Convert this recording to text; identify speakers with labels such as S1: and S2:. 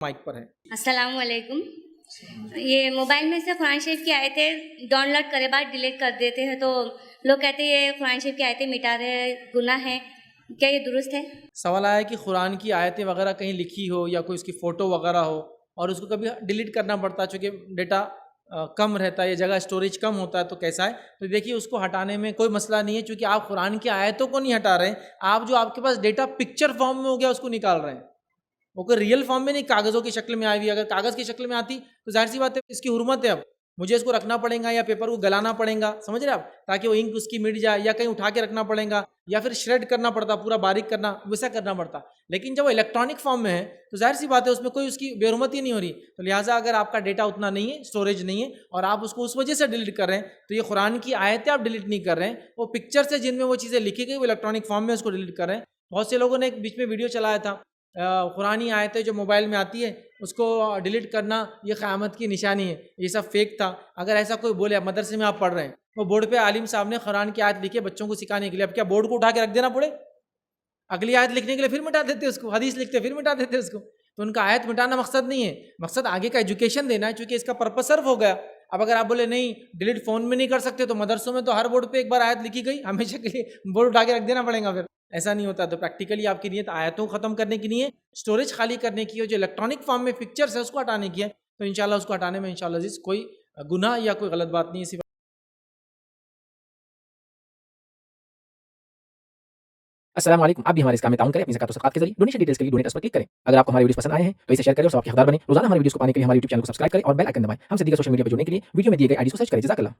S1: Mic पर है।
S2: अस्सलाम वालेकुम। ये मोबाइल में से कुरान शरीफ की आयतें डाउनलोड करे बाद डिलीट कर देते हैं, तो लोग कहते हैं ये कुरान शरीफ की आयतें मिटा रहे हैं, गुनाह है, क्या ये दुरुस्त है?
S1: सवाल आया कि कुरान की आयतें वगैरह कहीं लिखी हो या कोई उसकी फ़ोटो वगैरह हो और उसको कभी डिलीट करना पड़ता है चूँकि डेटा कम रहता है या जगह स्टोरेज कम होता है, तो कैसा है? तो देखिए, उसको हटाने में कोई मसला नहीं है, चूँकि आप कुरान की आयतों को नहीं हटा रहे हैं, आप जो आपके पास डेटा पिक्चर फॉर्म में हो गया उसको निकाल रहे हैं। वो कोई रियल फॉर्म में नहीं, कागज़ों की शक्ल में आई हुई है। अगर कागज़ की शक्ल में आती तो ज़ाहिर सी बात है इसकी हुर्मत है। अब मुझे इसको रखना पड़ेगा या पेपर को गलाना पड़ेगा, समझ रहे आप, ताकि वो इंक उसकी मिट जाए, या कहीं उठा के रखना पड़ेगा, या फिर श्रेड करना पड़ता, पूरा बारीक करना, वैसा करना पड़ता। लेकिन जब वो इलेक्ट्रॉनिक फॉर्म में है तो ज़ाहिर सी बात है उसमें कोई उसकी बेरुमती नहीं हो रही। तो लिहाजा अगर आपका डेटा उतना नहीं है, स्टोरेज नहीं है, और आप उसको उस वजह से डिलीट कर रहे हैं, तो ये कुरान की आयतें आप डिलीट नहीं कर रहे हैं, वो पिक्चर से जिनमें वो चीज़ें लिखी गई वो इलेक्ट्रॉनिक फॉर्म में उसको डिलीट कर रहे हैं। बहुत से लोगों ने एक बीच में वीडियो चलाया था, कुरानी आयतें जो मोबाइल में आती है उसको डिलीट करना ये क़यामत की निशानी है, ये सब फेक था। अगर ऐसा कोई बोले, आप मदरसे में आप पढ़ रहे हैं, वो बोर्ड पे आलिम साहब ने कुरान की आयत लिखी है बच्चों को सिखाने के लिए, अब क्या बोर्ड को उठा के रख देना पड़े? अगली आयत लिखने के लिए फिर मिटा देते उसको, हदीस लिखते फिर मिटा देते उसको। तो उनका आयत मिटाना मकसद नहीं है, मकसद आगे का एजुकेशन देना है, चूँकि इसका पर्पस सर्व हो गया। अब अगर आप बोले नहीं डिलीट फ़ोन में नहीं कर सकते, तो मदरसों में तो हर बोर्ड पे एक बार आयत लिखी गई, हमेशा के लिए बोर्ड उठा के रख देना पड़ेगा फिर। ऐसा नहीं होता। तो प्रैक्टिकली आपकी नीयत आयतों को ख़त्म करने की नहीं है, स्टोरेज खाली करने की है, जो इलेक्ट्रॉनिक फॉर्म में पिक्चर्स है उसको हटाने की है। तो इंशाल्लाह उसको हटाने में इंशाल्लाह अज़ीज़ कोई गुनाह या कोई गलत बात नहीं है।
S3: अस्सलाम वालेकुम। आप भी हमारे इस काम में ताउन करें अपनी ज़कात और सदक़ात के ज़रिए। डोनेशन डिटेल्स के लिए डोनेट अस पर क्लिक करें। अगर आपको हमारे वीडियोज़ पसंद आए हैं तो इसे शेयर करें और सबके हक़दार बनें। रोज़ाना हमारे वीडियोज़ को पाने के लिए हमारे यूट्यूब चैनल को सब्सक्राइब करें और बेल आइकन दबाएं। हमसे दीगर सोशल मीडिया पर जुड़ने के लिए वीडियो में दिए गए आईडी को सर्च करें। जज़ाकल्लाह।